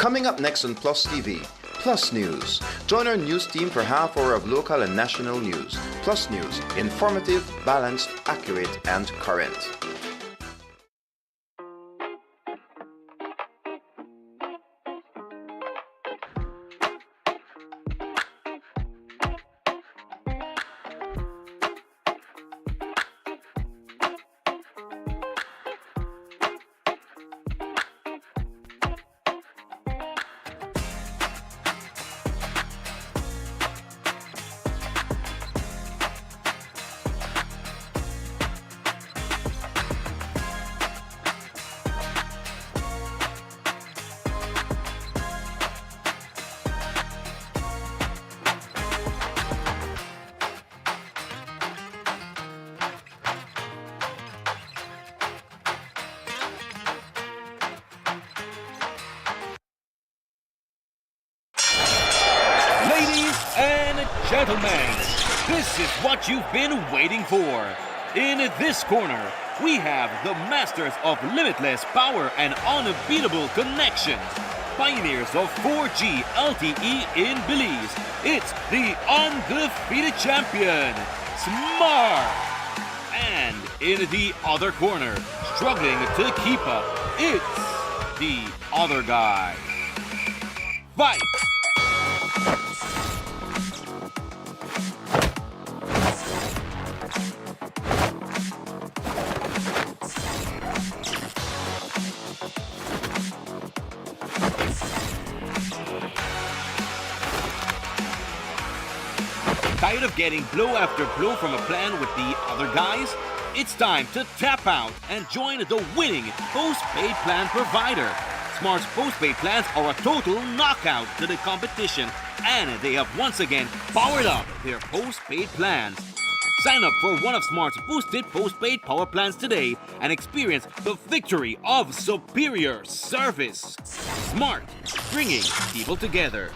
Coming up next on Plus TV, Plus News. Join our news team for half hour of local and national news. Plus News, informative, balanced, accurate, and current. Gentlemen, this is what you've been waiting for. In this corner, we have the masters of limitless power and unbeatable connections. Pioneers of 4G LTE in Belize. It's the undefeated champion, Smart. And in the other corner, struggling to keep up, it's the other guy. Fight! Tired of getting blow after blow from a plan with the other guys? It's time to tap out and join the winning postpaid plan provider. Smart's postpaid plans are a total knockout to the competition, and they have once again powered up their postpaid plans. Sign up for one of Smart's boosted postpaid power plans today and experience the victory of superior service. Smart, bringing people together.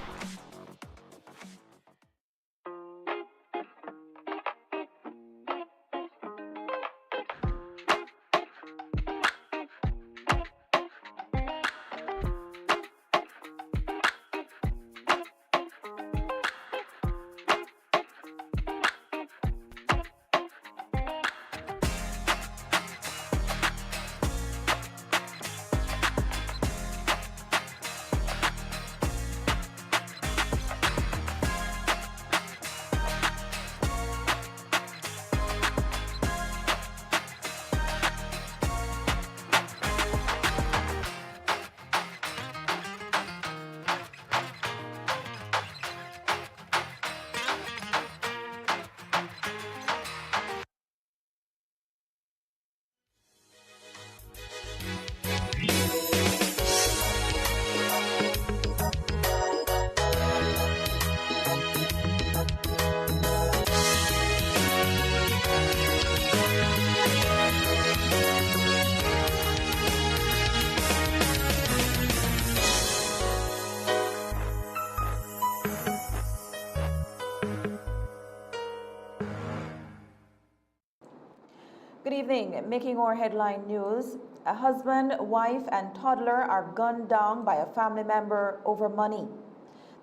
Good evening. Making our headline news, a husband, wife and toddler are gunned down by a family member over money.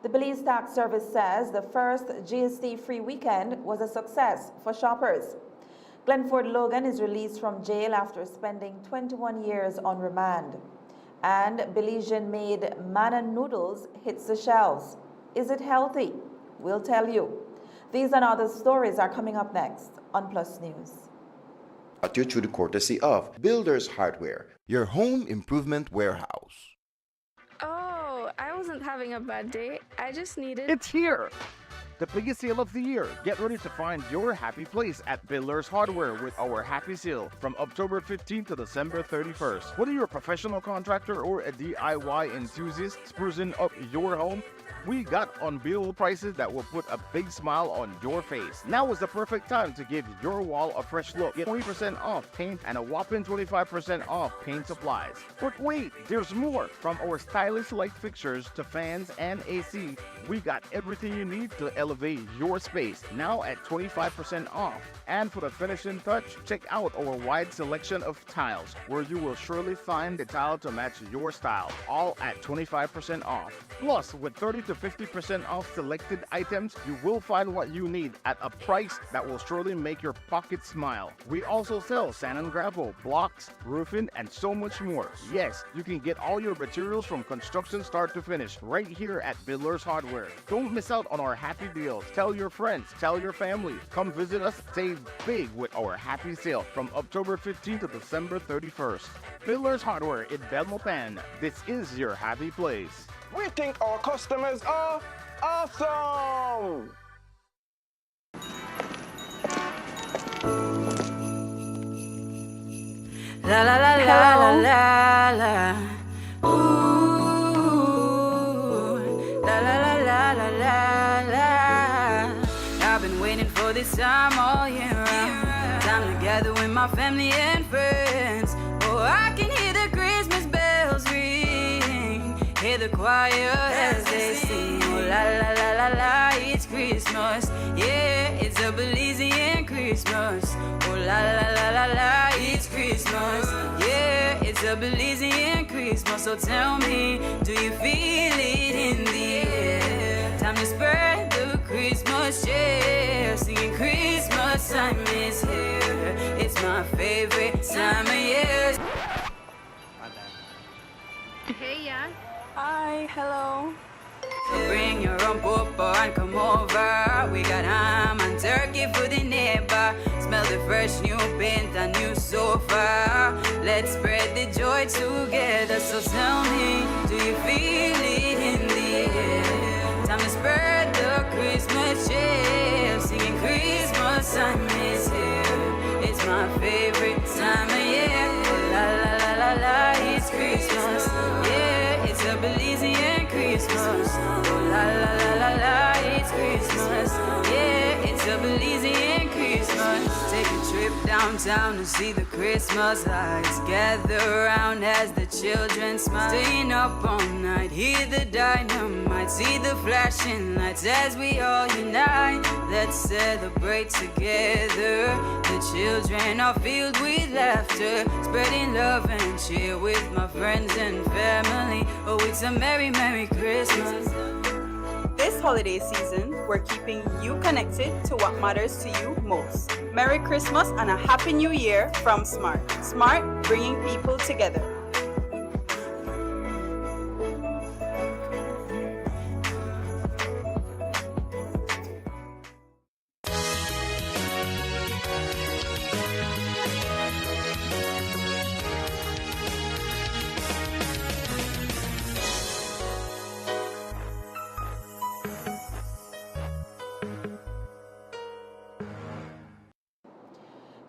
The Belize Tax Service says the first GST-free weekend was a success for shoppers. Glenford Logan is released from jail after spending 21 years on remand. And Belizean-made manna noodles hits the shelves. Is it healthy? We'll tell you. These and other stories are coming up next on Plus News. Brought to you through the courtesy of Builders Hardware, your home improvement warehouse. Oh, I wasn't having a bad day. I just needed... It's here! The biggest sale of the year. Get ready to find your happy place at Builders Hardware with our happy sale from October 15th to December 31st. Whether you're a professional contractor or a DIY enthusiast sprucing up your home, we got unbeatable prices that will put a big smile on your face. Now is the perfect time to give your wall a fresh look. Get 20% off paint and a whopping 25% off paint supplies. But wait, there's more. From our stylish light fixtures to fans and AC, We got everything you need to elevate your space, now at 25% off. And for the finishing touch, check out our wide selection of tiles, where you will surely find the tile to match your style, all at 25% off. Plus, with 30 to 50% off selected items, you will find what you need at a price that will surely make your pocket smile. We also sell sand and gravel, blocks, roofing, and so much more. Yes, you can get all your materials from construction start to finish right here at Builders Hardware. Don't miss out on our happy deals. Tell your friends, tell your family. Come visit us, save big with our happy sale from October 15th to December 31st. Builders Hardware in Belmopan. This is your happy place. We think our customers are awesome! La la la la la la la. Ooh, la la la la la la la. I've been waiting for this time all year round. Time to gather with my family and friends. Oh, I can hear the Christmas bells ring. Hear the choir as they sing. Oh, la la la la la, it's Christmas. Yeah, it's a Belizean Christmas. Oh, la la la la la, it's Christmas. Yeah, it's a Belizean Christmas. So tell me, do you feel it in the air? Time to spread the Christmas cheer. Singing Christmas time is here. It's my favorite time of year. Hey, yeah. Hi, hello. Bring your own papa and come over. We got ham and turkey for the neighbor. Smell the fresh new paint and new sofa. Let's spread the joy together. So tell me, do you feel it in the air? Time to spread the Christmas cheer. Singing Christmas time is here. It's my favorite time of year. Oh, la la la la la, it's Christmas. Yeah, it's a Belizean Christmas. Oh, la la la la la, it's Christmas. Yeah, it's a Belizean Christmas. Take a trip downtown to see the Christmas lights. Gather around as the children smile. Staying up all night, hear the dynamite. See the flashing lights as we all unite. Let's celebrate together. The children are filled with laughter. Spreading love and cheer with my friends and family. Oh, it's a merry, merry Christmas. This holiday season, we're keeping you connected to what matters to you most. Merry Christmas and a Happy New Year from Smart. Smart, bringing people together.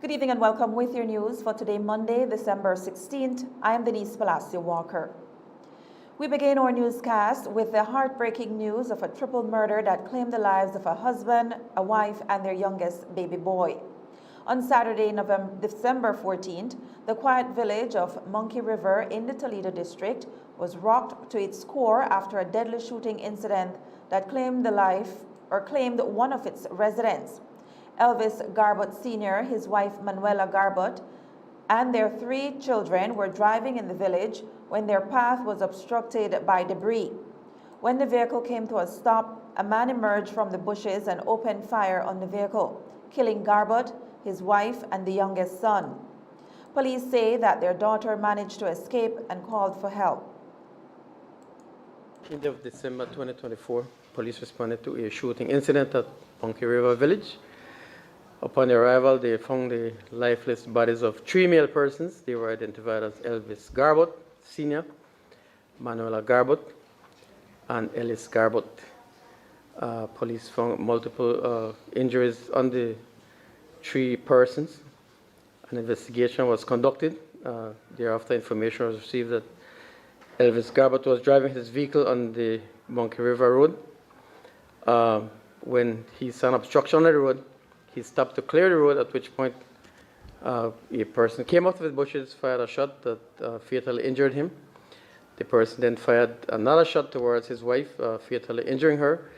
Good evening and welcome with your news for today, Monday, December 16th. I am Denise Palacio Walker. We begin our newscast with the heartbreaking news of a triple murder that claimed the lives of a husband, a wife, and their youngest baby boy. On Saturday, December 14th, the quiet village of Monkey River in the Toledo district was rocked to its core after a deadly shooting incident that claimed one of its residents. Elvis Garbott Sr., his wife Manuela Garbott, and their 3 children were driving in the village when their path was obstructed by debris. When the vehicle came to a stop, a man emerged from the bushes and opened fire on the vehicle, killing Garbott, his wife, and the youngest son. Police say that their daughter managed to escape and called for help. In December 2024, police responded to a shooting incident at Monkey River Village. Upon arrival, they found the lifeless bodies of 3 male persons. They were identified as Elvis Garbott Sr., Manuela Garbott, and Ellis Garbott. Police found multiple injuries on the 3 persons. An investigation was conducted. Thereafter, information was received that Elvis Garbott was driving his vehicle on the Monkey River Road. When he saw an obstruction on the road, he stopped to clear the road, at which point a person came out of the bushes, fired a shot that fatally injured him. The person then fired another shot towards his wife, fatally injuring her,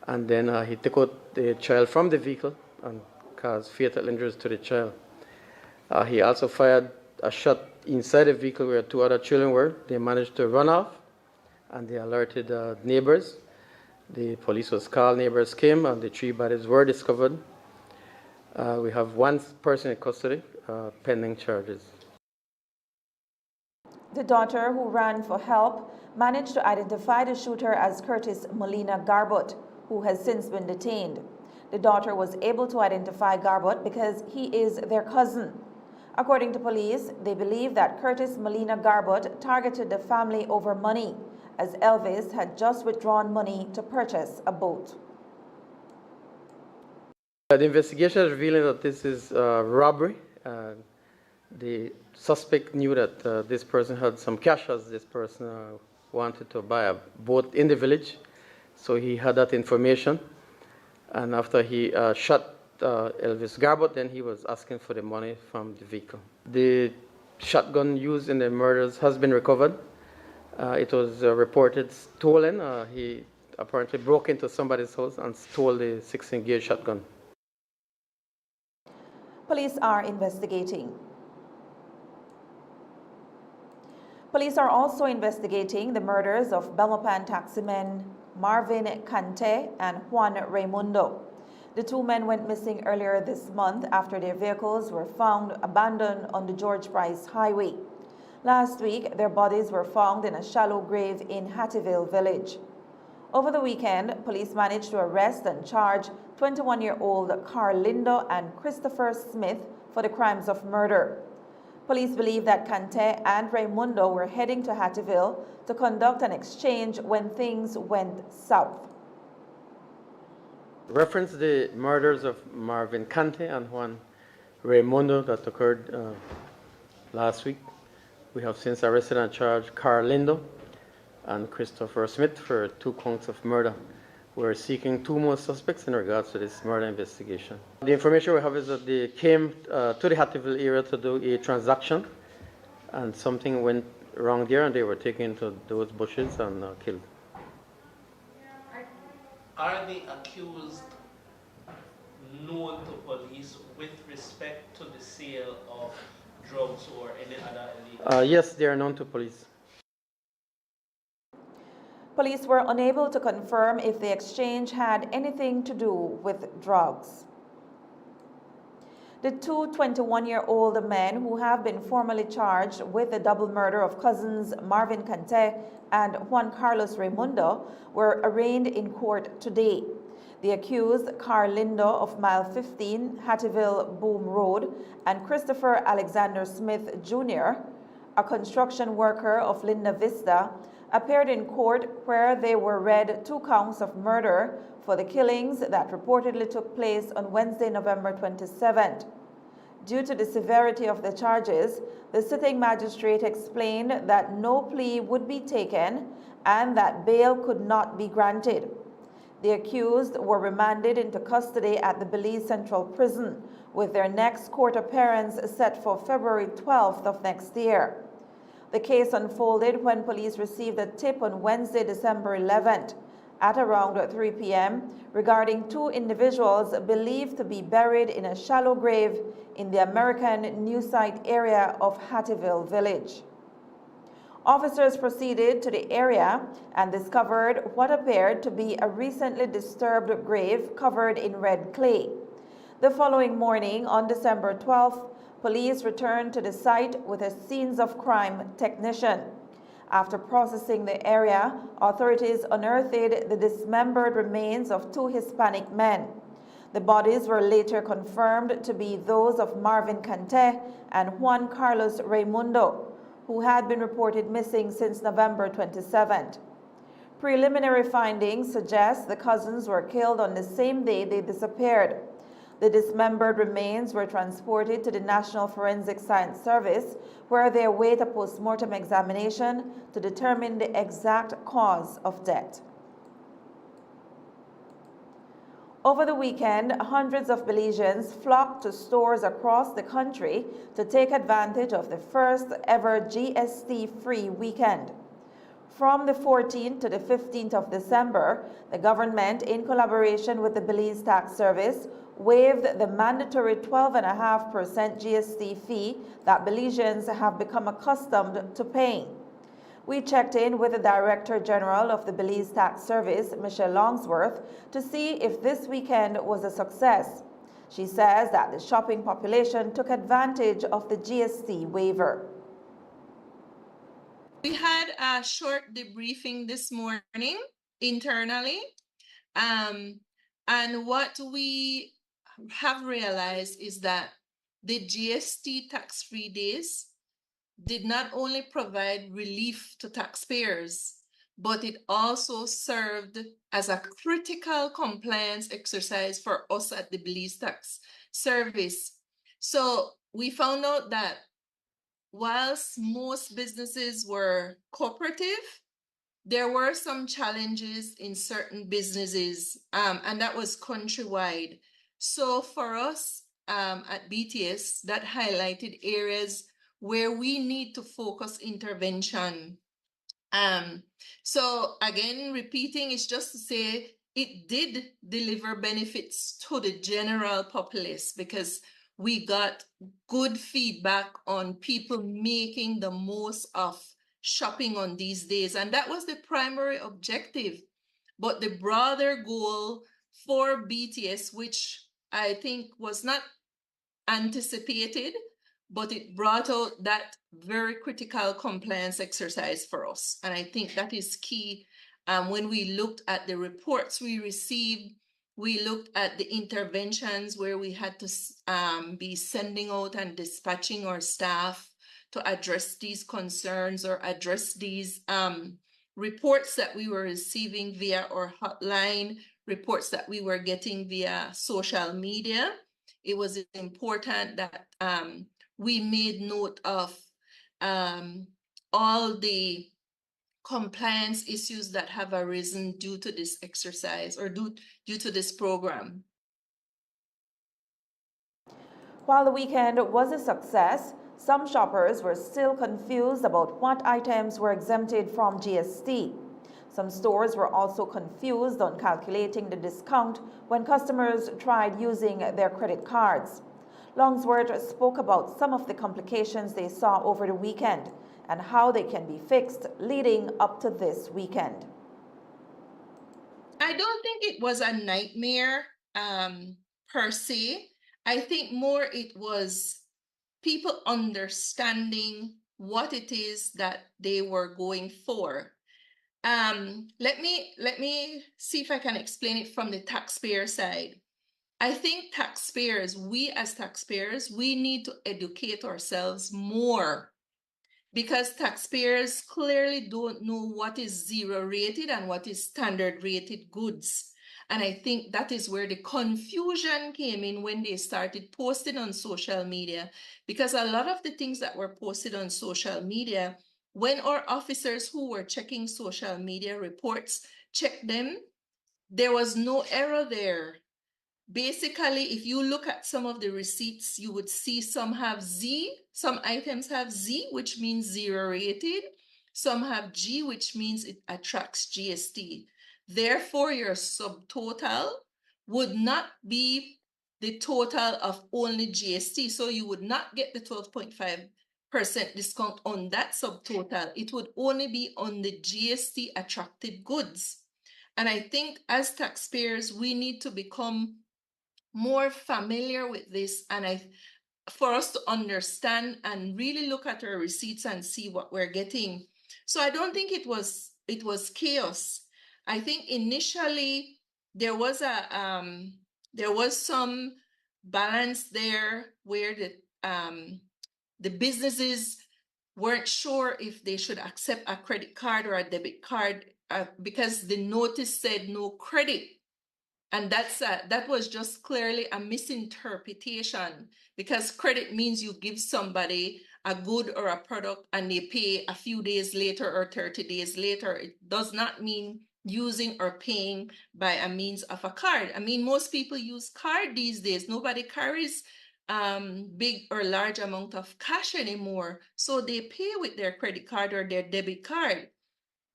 and then he took out the child from the vehicle and caused fatal injuries to the child. He also fired a shot inside the vehicle where two other children were. They managed to run off, and they alerted neighbors. The police was called, neighbors came, and the three bodies were discovered. We have one person in custody, pending charges. The daughter, who ran for help, managed to identify the shooter as Curtis Molina Garbut, who has since been detained. The daughter was able to identify Garbut because he is their cousin. According to police, they believe that Curtis Molina Garbut targeted the family over money, as Elvis had just withdrawn money to purchase a boat. The investigation is revealing that this is robbery. The suspect knew that this person had some cash, as this person wanted to buy a boat in the village. So he had that information. And after he shot Elvis Garbut, then he was asking for the money from the vehicle. The shotgun used in the murders has been recovered. It was reported stolen. He apparently broke into somebody's house and stole the 16-gauge shotgun. Police are investigating. Police are also investigating the murders of Belmopan taximen Marvin Cante and Juan Raimundo. The two men went missing earlier this month after their vehicles were found abandoned on the George Price Highway. Last week, their bodies were found in a shallow grave in Hattieville Village. Over the weekend, police managed to arrest and charge 21-year-old Carl Lindo and Christopher Smith for the crimes of murder. Police believe that Cante and Raimundo were heading to Hattieville to conduct an exchange when things went south. Reference the murders of Marvin Cante and Juan Raimundo that occurred last week. We have since arrested and charged Carl Lindo and Christopher Smith for 2 counts of murder. We're seeking 2 more suspects in regards to this murder investigation. The information we have is that they came to the Hattieville area to do a transaction, and something went wrong there, and they were taken to those bushes and killed. Are the accused known to police with respect to the sale of drugs or any other illegal? Yes, they are known to police. Police were unable to confirm if the exchange had anything to do with drugs. The 2 21-year-old men who have been formally charged with the double murder of cousins Marvin Cante and Juan Carlos Raimundo were arraigned in court today. The accused, Carl Lindo of Mile 15, Hattieville Boom Road, and Christopher Alexander Smith Jr., a construction worker of Linda Vista, appeared in court where they were read 2 counts of murder for the killings that reportedly took place on Wednesday, November 27th. Due to the severity of the charges, the sitting magistrate explained that no plea would be taken and that bail could not be granted. The accused were remanded into custody at the Belize Central Prison, with their next court appearance set for February 12th of next year. The case unfolded when police received a tip on Wednesday, December 11th at around 3 p.m. regarding 2 individuals believed to be buried in a shallow grave in the American New Site area of Hattieville Village. Officers proceeded to the area and discovered what appeared to be a recently disturbed grave covered in red clay. The following morning, on December 12th, police returned to the site with a scenes of crime technician. After processing the area, authorities unearthed the dismembered remains of 2 Hispanic men. The bodies were later confirmed to be those of Marvin Cante and Juan Carlos Raimundo, who had been reported missing since November 27th. Preliminary findings suggest the cousins were killed on the same day they disappeared. The dismembered remains were transported to the National Forensic Science Service, where they await a post-mortem examination to determine the exact cause of death. Over the weekend, hundreds of Belizeans flocked to stores across the country to take advantage of the first ever GST-free weekend. From the 14th to the 15th of December, the government, in collaboration with the Belize Tax Service, waived the mandatory 12.5% GST fee that Belizeans have become accustomed to paying. We checked in with the Director General of the Belize Tax Service, Michelle Longsworth, to see if this weekend was a success. She says that the shopping population took advantage of the GST waiver. We had a short debriefing this morning internally, and what we have realized is that the GST tax-free days did not only provide relief to taxpayers, but it also served as a critical compliance exercise for us at the Belize Tax Service. So we found out that whilst most businesses were cooperative, there were some challenges in certain businesses, and that was countrywide. So for us at BTS, that highlighted areas where we need to focus intervention. So again, repeating is just to say it did deliver benefits to the general populace because we got good feedback on people making the most of shopping on these days. And that was the primary objective. But the broader goal for BTS, which I think was not anticipated, but it brought out that very critical compliance exercise for us. And I think that is key. When we looked at the reports we received, we looked at the interventions where we had to be sending out and dispatching our staff to address these concerns or address these reports that we were receiving via our hotline, reports that we were getting via social media. It was important that we made note of all the compliance issues that have arisen due to this exercise or due to this program. While the weekend was a success, some shoppers were still confused about what items were exempted from GST. Some stores were also confused on calculating the discount when customers tried using their credit cards. Longsworth spoke about some of the complications they saw over the weekend and how they can be fixed leading up to this weekend. I don't think it was a nightmare per se. I think more it was people understanding what it is that they were going for. Let me see if I can explain it from the taxpayer side. I think taxpayers, we as taxpayers, we need to educate ourselves more because taxpayers clearly don't know what is zero rated and what is standard rated goods. And I think that is where the confusion came in when they started posting on social media, because a lot of the things that were posted on social media, when our officers who were checking social media reports checked them, there was no error there. Basically, if you look at some of the receipts, you would see some have Z, some items have Z, which means zero rated. Some have G, which means it attracts GST. Therefore, your subtotal would not be the total of only GST. So you would not get the 12.5% discount on that subtotal. It would only be on the GST attracted goods. And I think as taxpayers, we need to become more familiar with this, and for us to understand and really look at our receipts and see what we're getting. So I don't think it was chaos. I think initially there was some balance there where the businesses weren't sure if they should accept a credit card or a debit card because the notice said no credit. And that was just clearly a misinterpretation, because credit means you give somebody a good or a product and they pay a few days later or 30 days later. It does not mean using or paying by a means of a card. I mean, most people use card these days. Nobody carries big or large amount of cash anymore. So they pay with their credit card or their debit card.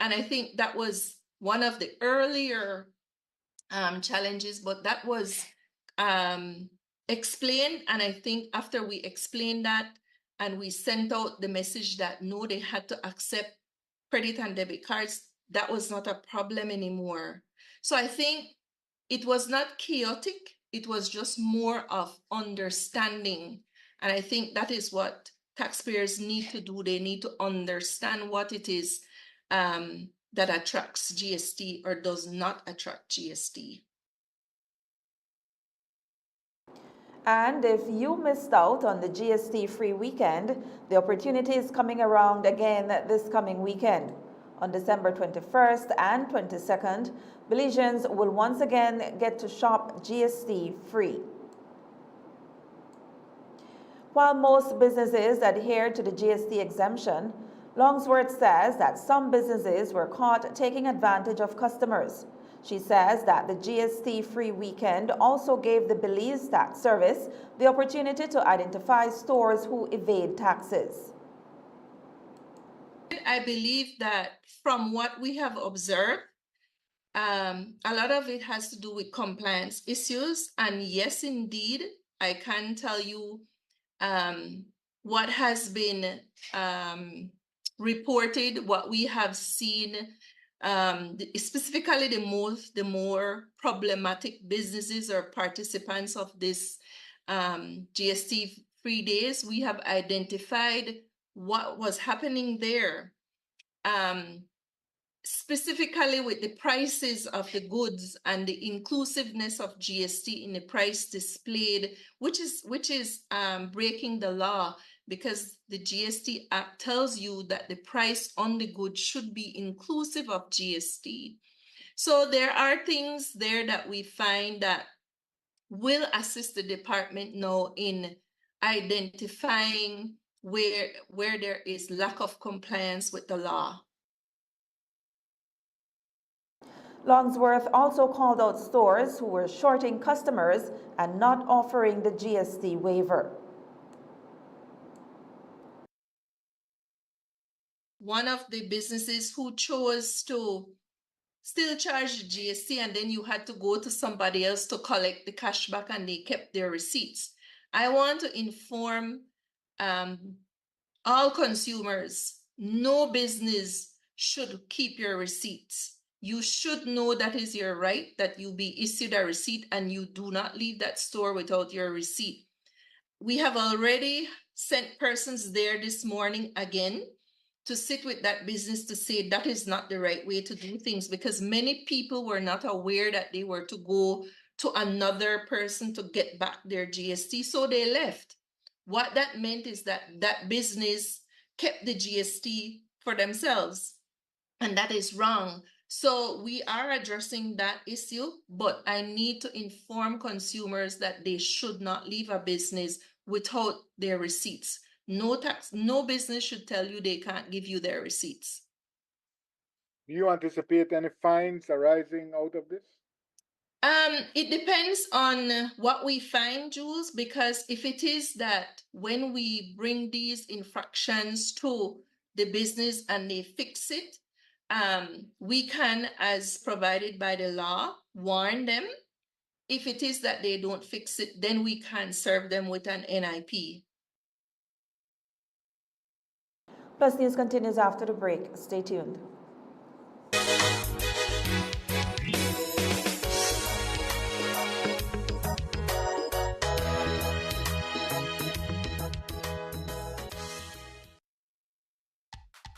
And I think that was one of the earlier challenges, but that was explained. And I think after we explained that and we sent out the message that no, they had to accept credit and debit cards, that was not a problem anymore. So I think it was not chaotic. It was just more of understanding. And I think that is what taxpayers need to do. They need to understand what it is that attracts GST or does not attract GST. And if you missed out on the GST-free weekend, the opportunity is coming around again this coming weekend. On December 21st and 22nd, Belizeans will once again get to shop GST-free. While most businesses adhere to the GST exemption, Longsworth says that some businesses were caught taking advantage of customers. She says that the GST-free weekend also gave the Belize Tax Service the opportunity to identify stores who evade taxes. I believe that from what we have observed, a lot of it has to do with compliance issues. And yes, indeed, I can tell you what has been reported, what we have seen, specifically the more problematic businesses or participants of this GST-free days. We have identified what was happening there. Specifically with the prices of the goods and the inclusiveness of GST in the price displayed, which is breaking the law, because the GST Act tells you that the price on the good should be inclusive of GST. So there are things there that we find that will assist the department now in identifying where there is lack of compliance with the law. Longsworth also called out stores who were shorting customers and not offering the GST waiver. One of the businesses who chose to still charge GST, and then you had to go to somebody else to collect the cash back, and they kept their receipts. I want to inform all consumers, no business should keep your receipts. You should know that is your right, that you be issued a receipt and you do not leave that store without your receipt. We have already sent persons there this morning again to sit with that business to say that is not the right way to do things, because many people were not aware that they were to go to another person to get back their GST, so they left. What that meant is that that business kept the GST for themselves, and that is wrong. So we are addressing that issue, but I need to inform consumers that they should not leave a business without their receipts. No business should tell you they can't give you their receipts. Do you anticipate any fines arising out of this? It depends on what we find, Jules, because if it is that when we bring these infractions to the business and they fix it, we can, as provided by the law, warn them. If it is that they don't fix it, then we can serve them with an NIP. Plus News continues after the break. Stay tuned.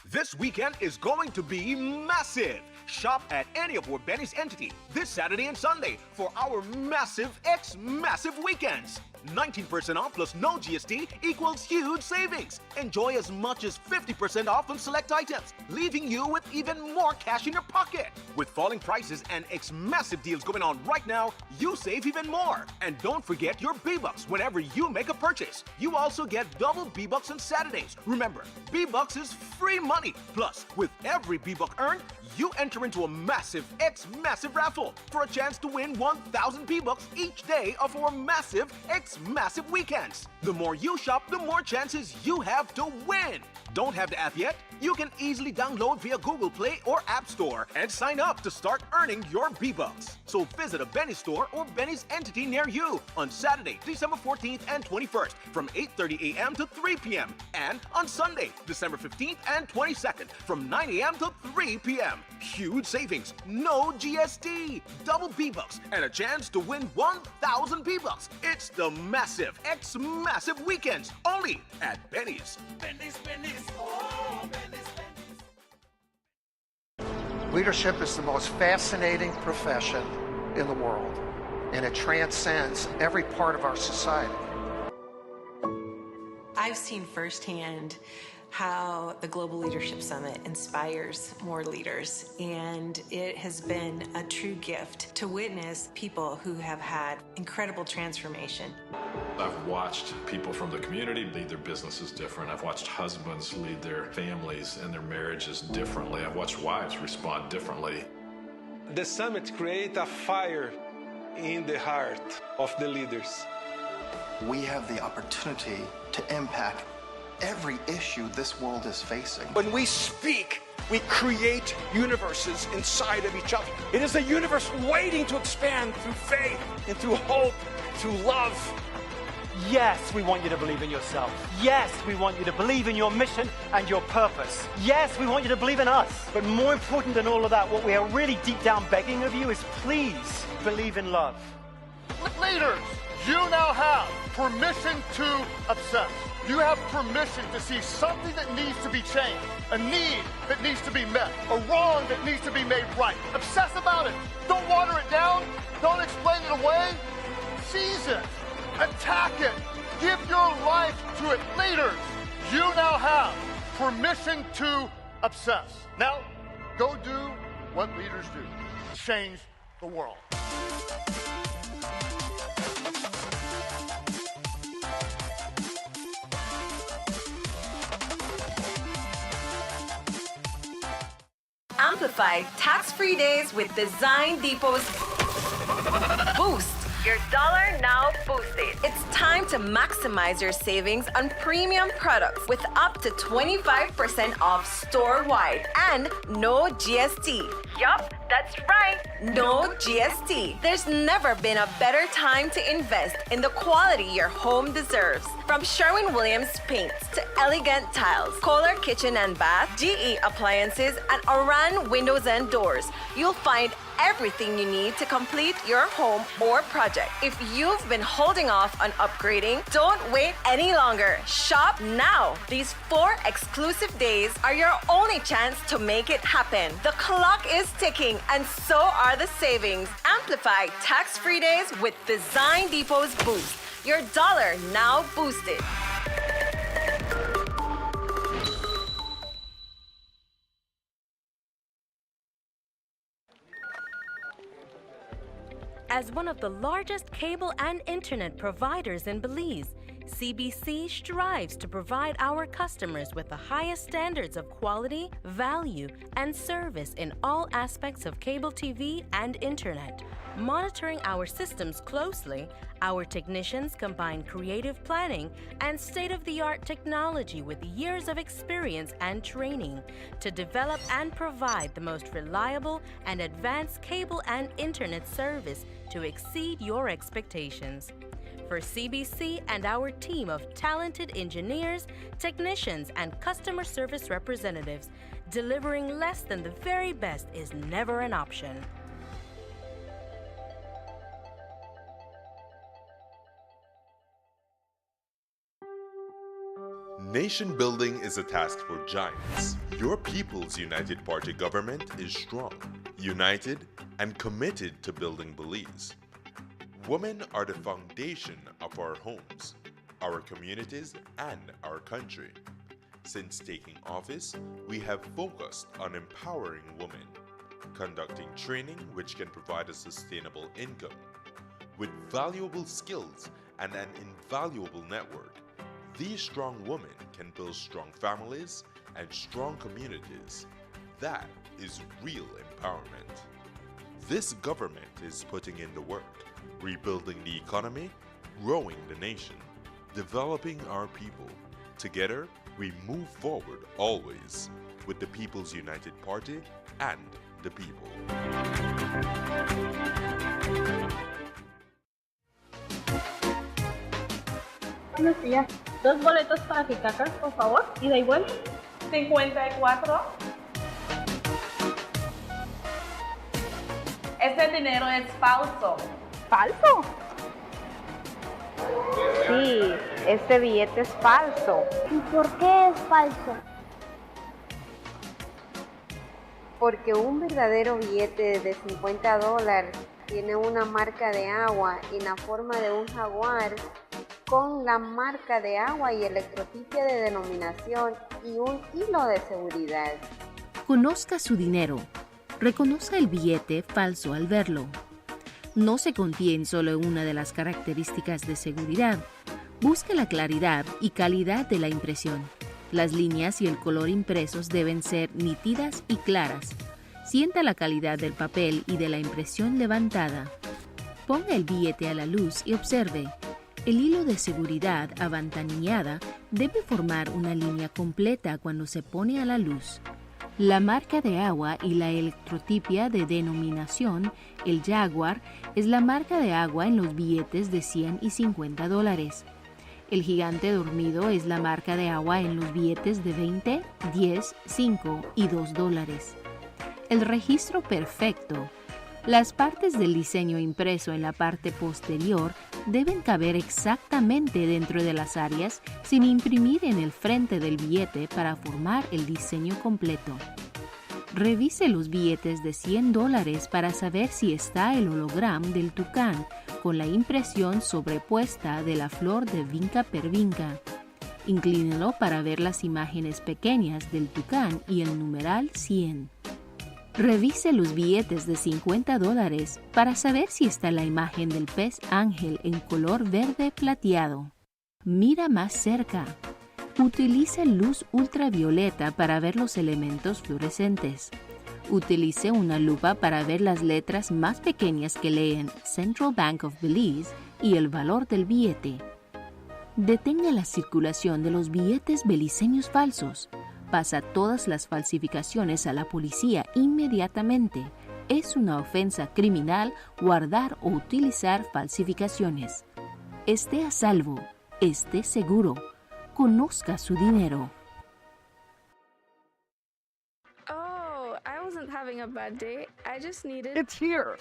This weekend is going to be massive. Shop at any of our Benny's entity this Saturday and Sunday for our massive weekends. 19% off plus no GST equals huge savings. Enjoy as much as 50% off on select items, leaving you with even more cash in your pocket. With falling prices and massive deals going on right now, you save even more. And don't forget your B-Bucks whenever you make a purchase. You also get double B-Bucks on Saturdays. Remember, B-Bucks is free money. Plus, with every B-Buck earned, you enter into a massive raffle for a chance to win 1,000 B-Bucks each day of our massive X Massive Weekends. The more you shop, the more chances you have to win. Don't have the app yet? You can easily download via Google Play or App Store and sign up to start earning your V-Bucks. So visit a Benny's store or Benny's entity near you on Saturday, December 14th and 21st from 8:30 a.m. to 3 p.m. and on Sunday, December 15th and 22nd from 9 a.m. to 3 p.m. Huge savings, no GST, double V-Bucks, and a chance to win 1,000 V-Bucks. It's the Massive X Massive Weekends, only at Benny's. Benny's, Benny's. Oh, Benny's, Benny's. Leadership is the most fascinating profession in the world, and it transcends every part of our society. I've seen firsthand how the Global Leadership Summit inspires more leaders, and it has been a true gift to witness people who have had incredible transformation. I've watched people from the community lead their businesses different. I've watched husbands lead their families and their marriages differently. I've watched wives respond differently. The summit creates a fire in the heart of the leaders. We have the opportunity to impact every issue this world is facing. When we speak, we create universes inside of each other. It is a universe waiting to expand through faith and through hope, through love. Yes, we want you to believe in yourself. Yes, we want you to believe in your mission and your purpose. Yes, we want you to believe in us. But more important than all of that, what we are really deep down begging of you is please believe in love. Leaders, you now have permission to obsess. You have permission to see something that needs to be changed, a need that needs to be met, a wrong that needs to be made right. Obsess about it. Don't water it down. Don't explain it away. Seize it. Attack it. Give your life to it. Leaders, you now have permission to obsess. Now, go do what leaders do. Change the world. Amplify tax-free days with Design Depot's Boost. Your dollar now boosted. It's time to maximize your savings on premium products with up to 25% off store-wide and no GST. Yup, that's right, no GST. There's never been a better time to invest in the quality your home deserves. From Sherwin-Williams paints to elegant tiles, Kohler kitchen and bath, GE appliances, and Oran windows and doors, you'll find everything you need to complete your home or project. If you've been holding off on upgrading, don't wait any longer. Shop now. These 4 exclusive days are your only chance to make it happen. The clock is ticking, and so are the savings. Amplify tax-free days with Design Depot's Boost. Your dollar now boosted. As one of the largest cable and internet providers in Belize, CBC strives to provide our customers with the highest standards of quality, value, and service in all aspects of cable TV and internet. Monitoring our systems closely, our technicians combine creative planning and state-of-the-art technology with years of experience and training to develop and provide the most reliable and advanced cable and internet service to exceed your expectations. For CBC and our team of talented engineers, technicians, and customer service representatives, delivering less than the very best is never an option. Nation building is a task for giants. Your People's United Party government is strong, united, and committed to building Belize. Women are the foundation of our homes, our communities, and our country. Since taking office, we have focused on empowering women, conducting training which can provide a sustainable income. With valuable skills and an invaluable network, these strong women can build strong families and strong communities. That is real empowerment. This government is putting in the work, rebuilding the economy, growing the nation, developing our people. Together, we move forward always with the People's United Party and the people. Buenos días. 2 boletos para Titacas, por favor. ¿Ida y vuelta? 54. Este dinero es falso. ¿Falso? Sí, este billete es falso. ¿Y por qué es falso? Porque un verdadero billete de $50 tiene una marca de agua en la forma de un jaguar con la marca de agua y electrotipia de denominación y un hilo de seguridad. Conozca su dinero. Reconozca el billete falso al verlo. No se confíe en solo una de las características de seguridad. Busque la claridad y calidad de la impresión. Las líneas y el color impresos deben ser nítidas y claras. Sienta la calidad del papel y de la impresión levantada. Ponga el billete a la luz y observe. El hilo de seguridad avantanillada debe formar una línea completa cuando se pone a la luz. La marca de agua y la electrotipia de denominación, el Jaguar, es la marca de agua en los billetes de $100 y $50. El gigante dormido es la marca de agua en los billetes de $20, $10, $5 y $2. El registro perfecto. Las partes del diseño impreso en la parte posterior deben caber exactamente dentro de las áreas sin imprimir en el frente del billete para formar el diseño completo. Revise los billetes de $100 para saber si está el holograma del tucán con la impresión sobrepuesta de la flor de vinca per vinca. Inclínelo para ver las imágenes pequeñas del tucán y el numeral 100. Revise los billetes de $50 para saber si está la imagen del pez ángel en color verde plateado. Mira más cerca. Utilice luz ultravioleta para ver los elementos fluorescentes. Utilice una lupa para ver las letras más pequeñas que leen Central Bank of Belize y el valor del billete. Detenga la circulación de los billetes beliceños falsos. Pasa todas las falsificaciones a la policía inmediatamente. Es una ofensa criminal guardar o utilizar falsificaciones. Esté a salvo, esté seguro, conozca su dinero. Oh, I wasn't having a bad day. I just needed... It's here!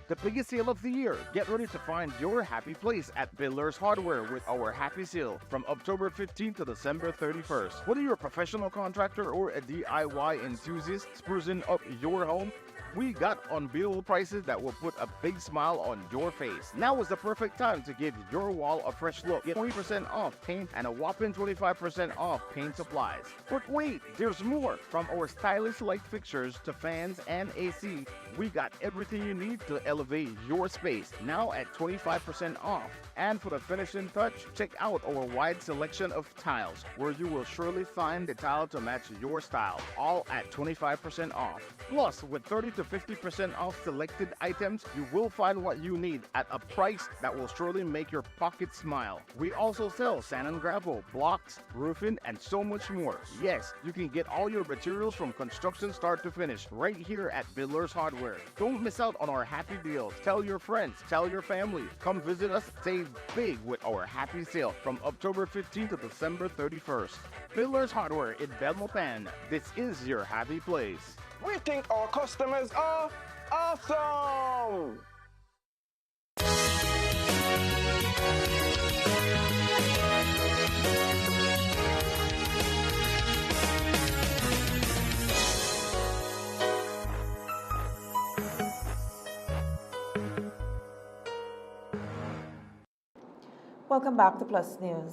The biggest sale of the year. Get ready to find your happy place at Builders Hardware with our happy sale from October 15th to December 31st. Whether you're a professional contractor or a DIY enthusiast sprucing up your home, we got unbeatable prices that will put a big smile on your face. Now is the perfect time to give your wall a fresh look. Get 20% off paint and a whopping 25% off paint supplies. But wait, there's more. From our stylish light fixtures to fans and AC, we got everything you need to elevate your space. Now at 25% off. And for the finishing touch, check out our wide selection of tiles, where you will surely find the tile to match your style, all at 25% off. Plus, with 30 to 50% off selected items, you will find what you need at a price that will surely make your pocket smile. We also sell sand and gravel, blocks, roofing, and so much more. Yes, you can get all your materials from construction start to finish right here at Builders Hardware. Don't miss out on our happy deals. Tell your friends, tell your family. Come visit us, save big with our happy sale from October 15th to December 31st. Builders Hardware in Belmopan. This is your happy place. We think our customers are awesome! Welcome back to Plus News.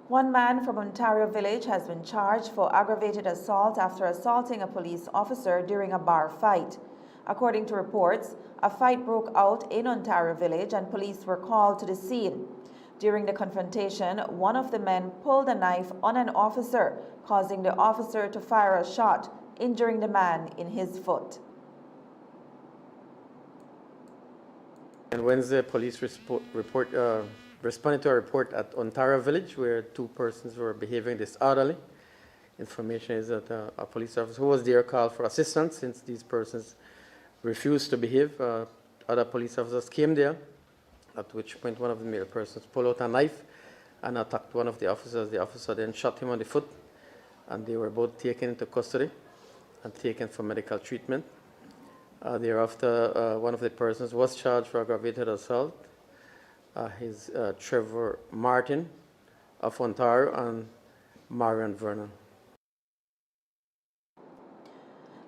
One man from Ontario Village has been charged for aggravated assault after assaulting a police officer during a bar fight. According to reports, a fight broke out in Ontario Village and police were called to the scene. During the confrontation, one of the men pulled a knife on an officer, causing the officer to fire a shot, injuring the man in his foot. And Wednesday, police responded to a report at Ontario Village where two persons were behaving disorderly. Information is that a police officer who was there called for assistance since these persons refused to behave. Other police officers came there, at which point one of the male persons pulled out a knife and attacked one of the officers. The officer then shot him on the foot, and they were both taken into custody and taken for medical treatment. Thereafter, one of the persons was charged for aggravated assault. He's Trevor Martin of Ontario and Marion Vernon.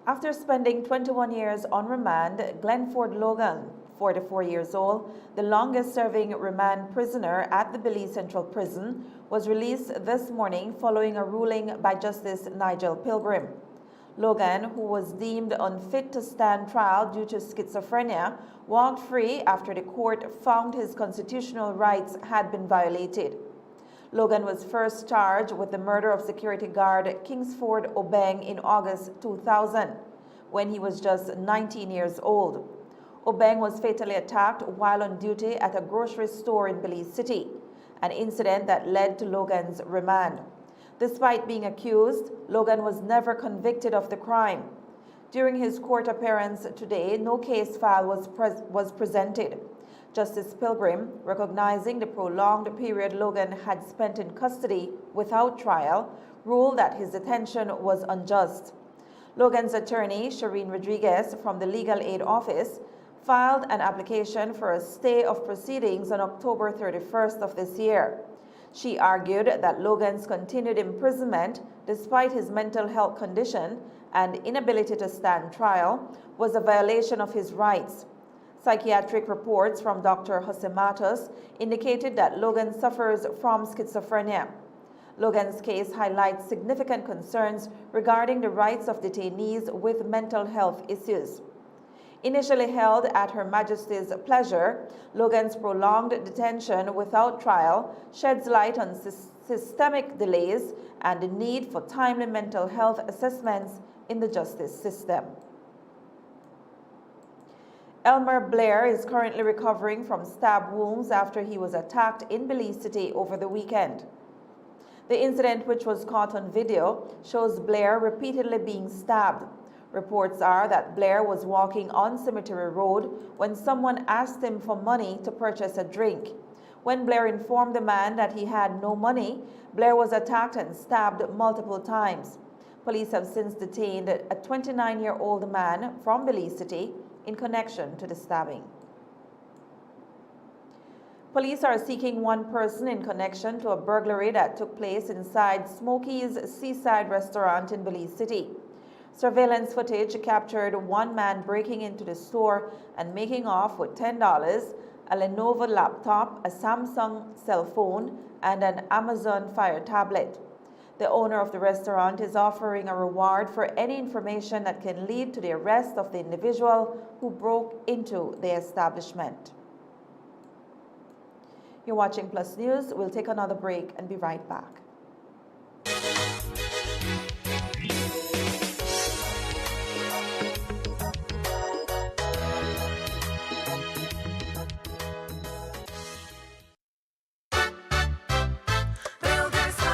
After spending 21 years on remand, Glenford Logan, 44 years old, the longest-serving remand prisoner at the Belize Central Prison, was released this morning following a ruling by Justice Nigel Pilgrim. Logan, who was deemed unfit to stand trial due to schizophrenia, walked free after the court found his constitutional rights had been violated. Logan was first charged with the murder of security guard Kingsford Obeng in August 2000, when he was just 19 years old. Obeng was fatally attacked while on duty at a grocery store in Belize City, an incident that led to Logan's remand. Despite being accused, Logan was never convicted of the crime. During his court appearance today, no case file was presented. Justice Pilgrim, recognizing the prolonged period Logan had spent in custody without trial, ruled that his detention was unjust. Logan's attorney, Shireen Rodriguez, from the Legal Aid Office, filed an application for a stay of proceedings on October 31st of this year. She argued that Logan's continued imprisonment, despite his mental health condition and inability to stand trial, was a violation of his rights. Psychiatric reports from Dr. Jose Matos indicated that Logan suffers from schizophrenia. Logan's case highlights significant concerns regarding the rights of detainees with mental health issues. Initially held at Her Majesty's pleasure, Logan's prolonged detention without trial sheds light on systemic delays and the need for timely mental health assessments in the justice system. Elmer Blair is currently recovering from stab wounds after he was attacked in Belize City over the weekend. The incident, which was caught on video, shows Blair repeatedly being stabbed. Reports are that Blair was walking on Cemetery Road when someone asked him for money to purchase a drink. When Blair informed the man that he had no money, Blair was attacked and stabbed multiple times. Police have since detained a 29-year-old man from Belize City in connection to the stabbing. Police are seeking one person in connection to a burglary that took place inside Smokey's Seaside restaurant in Belize City. Surveillance footage captured one man breaking into the store and making off with $10, a Lenovo laptop, a Samsung cell phone, and an Amazon Fire tablet. The owner of the restaurant is offering a reward for any information that can lead to the arrest of the individual who broke into the establishment. You're watching Plus News. We'll take another break and be right back.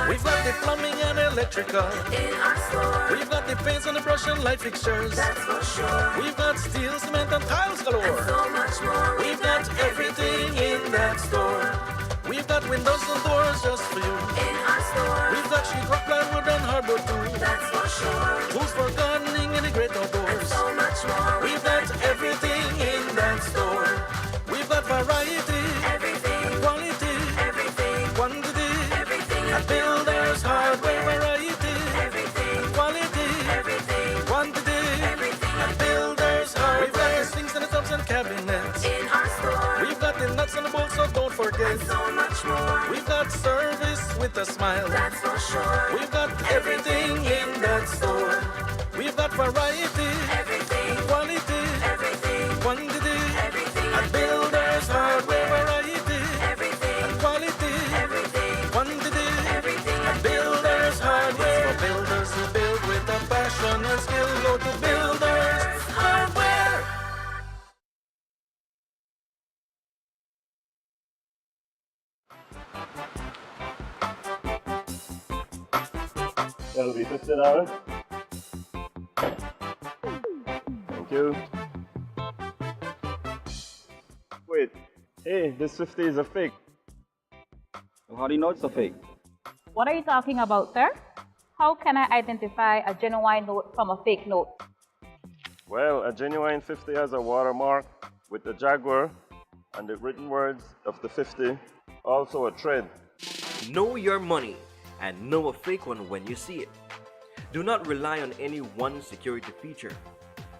We've got the plumbing and electrical in our store. We've got the paints and the brush and light fixtures. That's for sure. We've got steel, cement, and tiles galore. And so much more. We've got everything in that store. We've got windows and doors just for you. In our store. We've got sheetrock, plywood, and hardwood too. That's for sure. Tools for gardening and the great outdoors. And so much more. We've got everything in that store. We've got variety. Everything. Quality. Everything. Quantity. Everything. At Builders Hardware, variety. Everything. Quality. Everything. Quantity. Everything. At Builders Hardware. We've got the sinks and the tubs and cabinets. In our store. We've got the nuts and the bolts, so don't forget. And so much more. We've got service with a smile. That's for sure. We've got everything in that store. We've got variety. Everything. Quality. Everything. Quantity. Everything. At Builders Hardware, variety. Everything. And quality. Everything. Quantity. Everything. At Builders Hardware. For builders who build with a passion and skill, go to Builders Hardware. That'll be $50. Thank you. Wait, hey, this 50 is a fake. How do you know it's a fake? What are you talking about, sir? How can I identify a genuine note from a fake note? Well, a genuine 50 has a watermark with the Jaguar and the written words of the 50, also a thread. Know your money and know a fake one when you see it. Do not rely on any one security feature.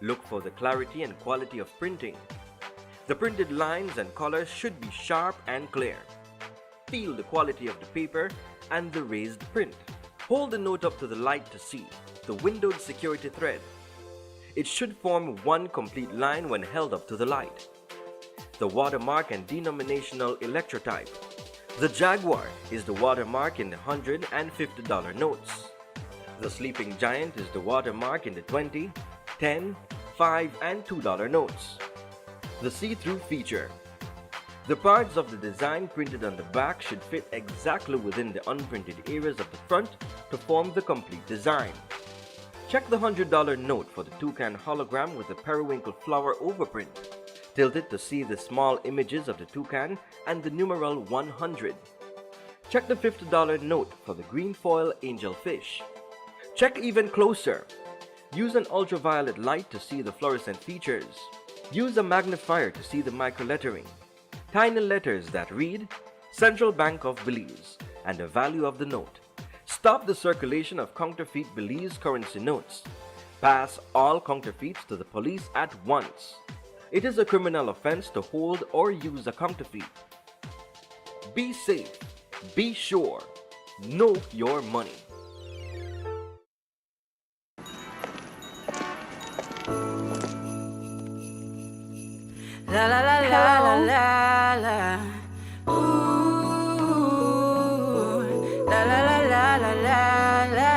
Look for the clarity and quality of printing. The printed lines and colors should be sharp and clear. Feel the quality of the paper and the raised print. Hold the note up to the light to see the windowed security thread. It should form one complete line when held up to the light. The watermark and denominational electrotype. The Jaguar is the watermark in the $100 and $50 notes. The Sleeping Giant is the watermark in the $20, $10, $5, and $2 notes. The see-through feature. The parts of the design printed on the back should fit exactly within the unprinted areas of the front to form the complete design. Check the $100 note for the toucan hologram with the periwinkle flower overprint. Tilt it to see the small images of the toucan and the numeral 100. Check the $50 note for the green foil angelfish. Check even closer. Use an ultraviolet light to see the fluorescent features. Use a magnifier to see the microlettering. Tiny letters that read Central Bank of Belize and the value of the note. Stop the circulation of counterfeit Belize currency notes. Pass all counterfeits to the police at once. It is a criminal offense to hold or use a counterfeit. Be safe. Be sure. Know your money. La la la la la la la. Ooh, la la la la la la la.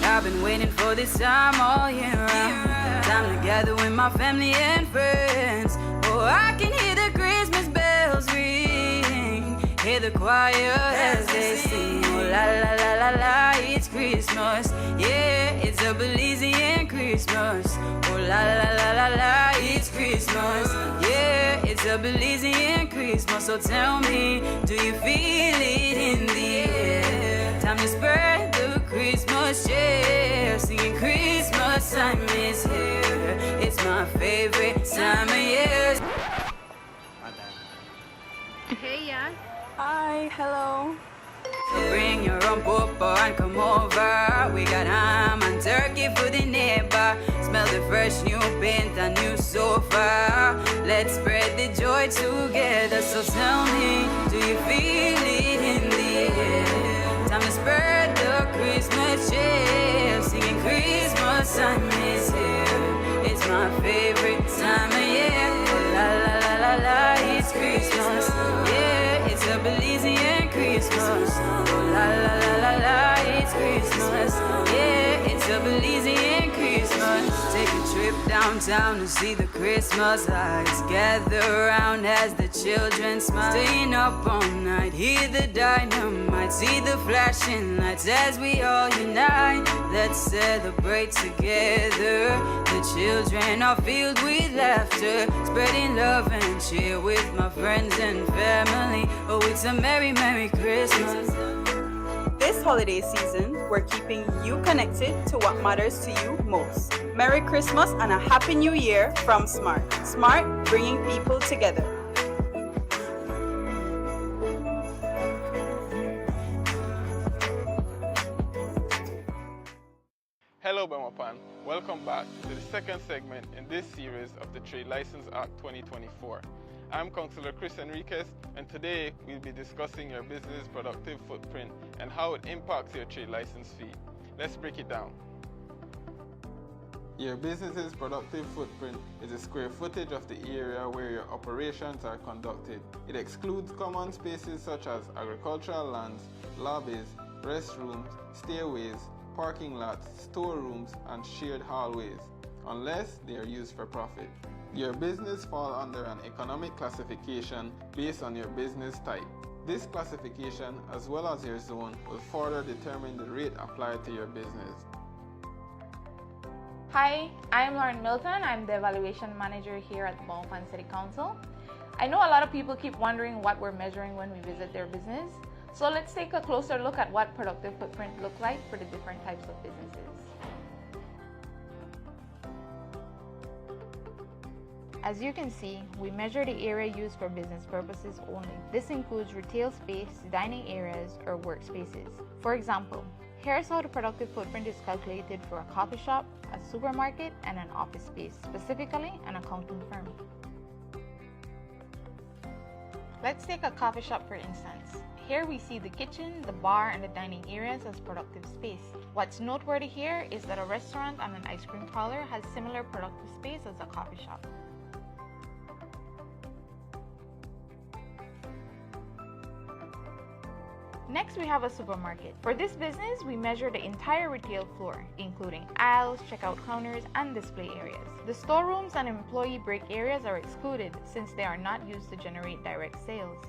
I've been waiting for this time all year round. Time to gather with my family and friends. Oh, I can hear the Christmas bells ring. Hear the choir as they sing. Oh, la la la la la, it's Christmas. Yeah, it's a Belizean Christmas. Oh, la la la la la, it's Christmas. Yeah, it's a Belizean Christmas. So tell me, do you feel it in the air? Time to spread the Christmas cheer. Singing Christmas time is here. It's my favorite time of year. Hey, yeah. Hi, hello. Bring your own papa and come over. We got ham and turkey for the neighbor. Smell the fresh new paint and new sofa. Let's spread the joy together. So tell me, do you feel it in the air? Time to spread the Christmas cheer. Singing Christmas time is here. It's my favorite time of year. Oh, la la la la la, it's Christmas. Yeah, it's a Belizean Christmas. Oh, la la la la la, it's Christmas. Yeah, it's a Belizean Christmas. Take a trip downtown to see the Christmas lights. Gather around as the children smile. Staying up all night, hear the dynamite. See the flashing lights as we all unite. Let's celebrate together. The children are filled with laughter. Spreading love and cheer with my friends and family. Oh, it's a merry, merry Christmas. This holiday season, we're keeping you connected to what matters to you most. Merry Christmas and a Happy New Year from Smart. Smart, bringing people together. Hello, Bemapan. Welcome back to the second segment in this series of the Trade License Act 2024. I'm Councillor Chris Enriquez, and today we'll be discussing your business productive footprint and how it impacts your trade license fee. Let's break it down. Your business's productive footprint is the square footage of the area where your operations are conducted. It excludes common spaces such as agricultural lands, lobbies, restrooms, stairways, parking lots, storerooms, and shared hallways, unless they are used for profit. Your business falls under an economic classification based on your business type. This classification, as well as your zone, will further determine the rate applied to your business. Hi, I'm Lauren Milton. I'm the Evaluation Manager here at the Beaumont City Council. I know a lot of people keep wondering what we're measuring when we visit their business. So let's take a closer look at what productive footprint looks like for the different types of businesses. As you can see, we measure the area used for business purposes only. This includes retail space, dining areas, or workspaces. For example, here's how the productive footprint is calculated for a coffee shop, a supermarket, and an office space, specifically an accounting firm. Let's take a coffee shop for instance. Here we see the kitchen, the bar, and the dining areas as productive space. What's noteworthy here is that a restaurant and an ice cream parlor has similar productive space as a coffee shop. Next, we have a supermarket. For this business, we measure the entire retail floor, including aisles, checkout counters, and display areas. The storerooms and employee break areas are excluded since they are not used to generate direct sales.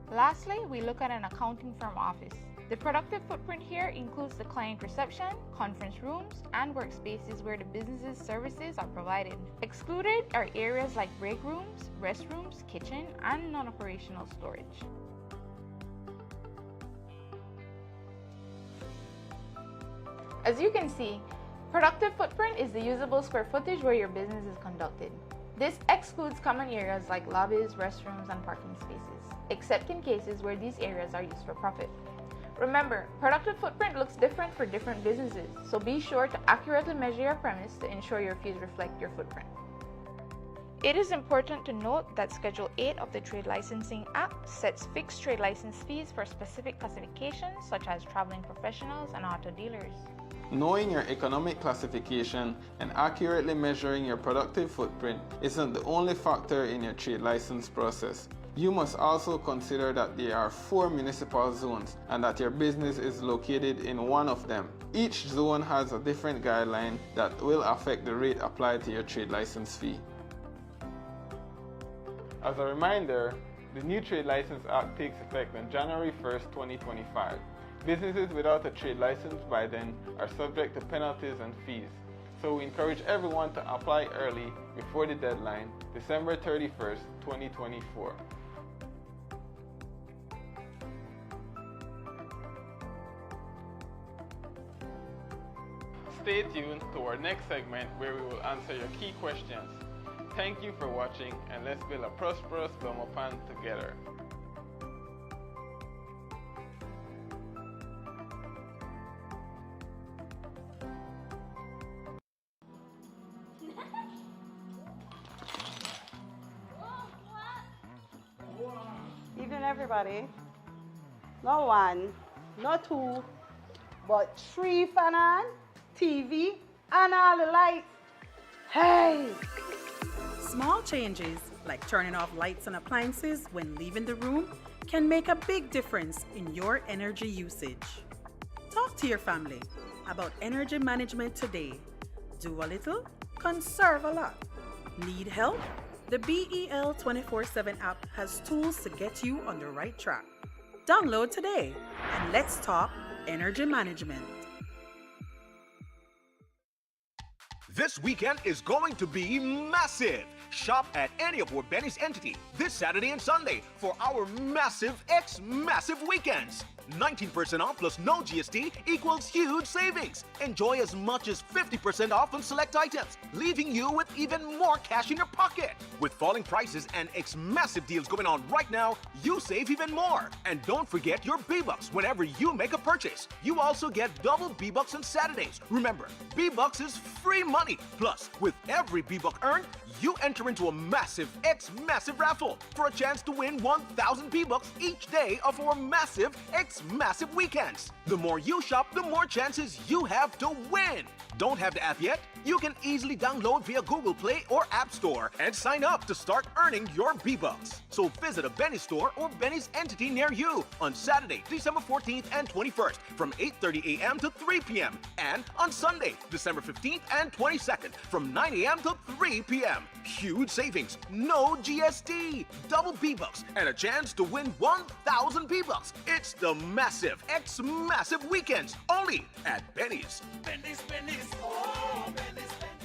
Lastly, we look at an accounting firm office. The productive footprint here includes the client reception, conference rooms, and workspaces where the business's services are provided. Excluded are areas like break rooms, restrooms, kitchen, and non-operational storage. As you can see, productive footprint is the usable square footage where your business is conducted. This excludes common areas like lobbies, restrooms, and parking spaces, except in cases where these areas are used for profit. Remember, productive footprint looks different for different businesses, so be sure to accurately measure your premise to ensure your fees reflect your footprint. It is important to note that Schedule 8 of the Trade Licensing Act sets fixed trade license fees for specific classifications such as traveling professionals and auto dealers. Knowing your economic classification and accurately measuring your productive footprint isn't the only factor in your trade license process. You must also consider that there are 4 municipal zones and that your business is located in one of them. Each zone has a different guideline that will affect the rate applied to your trade license fee. As a reminder, the new Trade License Act takes effect on January 1st, 2025. Businesses without a trade license by then are subject to penalties and fees. So we encourage everyone to apply early before the deadline, December 31st, 2024. Stay tuned to our next segment where we will answer your key questions. Thank you for watching, and let's build a prosperous Belmopan together. Evening, everybody. Not one, not two, but 3 fan on, TV, and all the lights. Hey! Small changes, like turning off lights and appliances when leaving the room, can make a big difference in your energy usage. Talk to your family about energy management today. Do a little, conserve a lot. Need help? The BEL 24/7 app has tools to get you on the right track. Download today and let's talk energy management. This weekend is going to be massive. Shop at any of our Benny's entity this Saturday and Sunday for our massive Massive weekends. 19% off plus no GST equals huge savings. Enjoy as much as 50% off on select items, leaving you with even more cash in your pocket. With falling prices and massive deals going on right now, you save even more. And don't forget your B-Bucks whenever you make a purchase. You also get double B-Bucks on Saturdays. Remember, B-Bucks is free money. Plus, with every B-Buck earned, you enter into a massive raffle for a chance to win 1,000 B-Bucks each day of our massive Massive weekends. The more you shop, the more chances you have to win. Don't have the app yet? You can easily download via Google Play or App Store and sign up. enough to start earning your B-Bucks. So visit a Benny's store or Benny's entity near you on Saturday, December 14th and 21st from 8:30 a.m. to 3 p.m. and on Sunday, December 15th and 22nd from 9 a.m. to 3 p.m. Huge savings, no GST, double B-Bucks, and a chance to win 1,000 B-Bucks. It's the massive X-Massive Weekends only at Benny's. Benny's, Benny's, oh, Benny's, Benny's.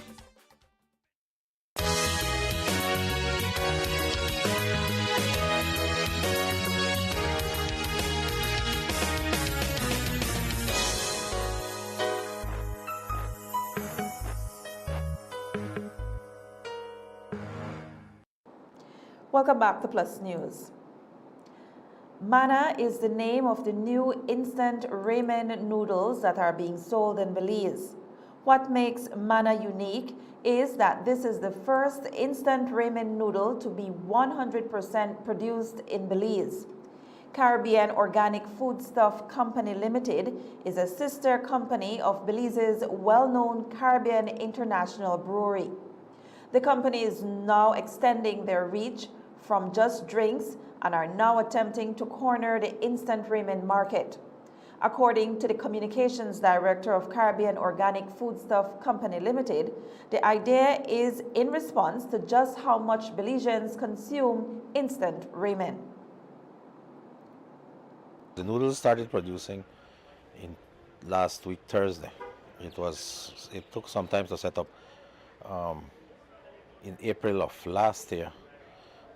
Welcome back to Plus News. Mana is the name of the new instant ramen noodles that are being sold in Belize. What makes Mana unique is that this is the first instant ramen noodle to be 100% produced in Belize. Caribbean Organic Foodstuff Company Limited is a sister company of Belize's well-known Caribbean International Brewery. The company is now extending their reach from just drinks and are now attempting to corner the instant ramen market. According to the communications director of Caribbean Organic Foodstuff Company Limited, the idea is in response to just how much Belizeans consume instant ramen. The noodles started producing in last week Thursday. It took some time to set up. In April of last year,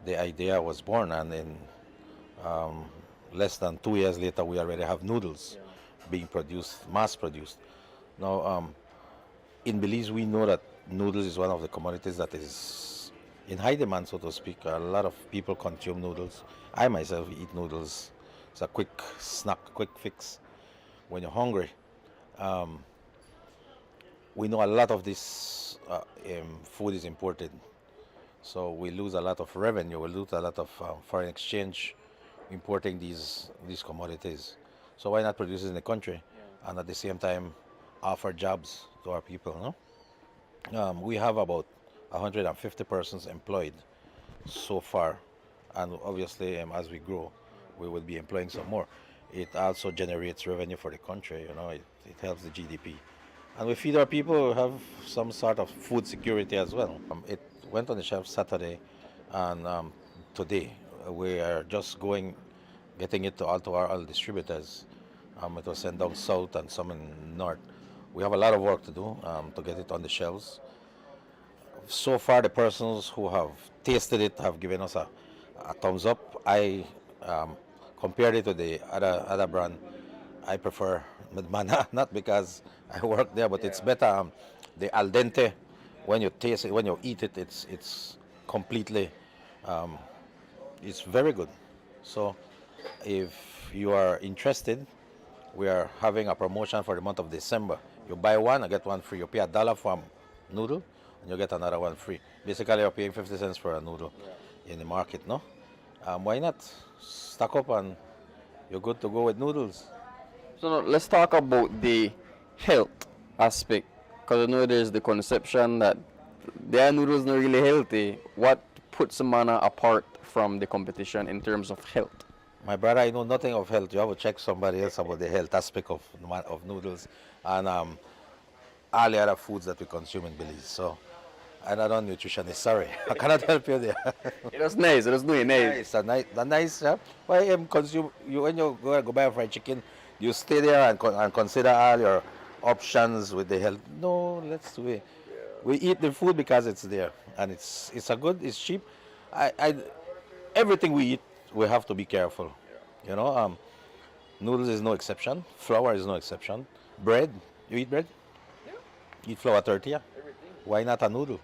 the idea was born, and in less than 2 years later, we already have noodles being produced, mass produced. Now, in Belize, we know that noodles is one of the commodities that is in high demand, so to speak. A lot of people consume noodles. I myself eat noodles. It's a quick snack, quick fix when you're hungry. We know a lot of this food is imported, so we lose a lot of revenue. We lose a lot of foreign exchange importing these commodities. So why not produce it in the country and at the same time offer jobs to our people? No? We have about 150 persons employed so far, and obviously as we grow, we will be employing some more. It also generates revenue for the country. It helps the GDP. And we feed our people, we have some sort of food security as well. It went on the shelf Saturday, and today we are just getting it to all our distributors. It was sent down south and some in north. We have a lot of work to do to get it on the shelves. So far, the persons who have tasted it have given us a thumbs up. I compared it to the other brand. I prefer Mana, not because I work there, but it's better. The al dente, when you taste it, when you eat it, it's completely, it's very good. So if you are interested, we are having a promotion for the month of December. You buy one, and get one free. You pay $1 for a noodle, and you get another one free. Basically, you're paying 50 cents for a noodle in the market, no? Why not? Stock up and you're good to go with noodles. So now, let's talk about the health aspect, because I know there's the conception that their noodles not really healthy. What puts Mana apart from the competition in terms of health? My brother, I know nothing of health. You have to check somebody else about the health aspect of noodles and all the other foods that we consume in Belize. So I'm not a nutritionist, sorry. I cannot help you there. It was nice, it was really nice. Nice, yeah? Why consume, when you go buy a fried chicken, you stay there and consider all your options with the health. No, let's do it. We eat the food because it's there, and it's it's cheap. Everything we eat, we have to be careful. Noodles is no exception. Flour is no exception. Bread, you eat bread? Yeah. Eat flour tortilla? Everything. Why not a noodle?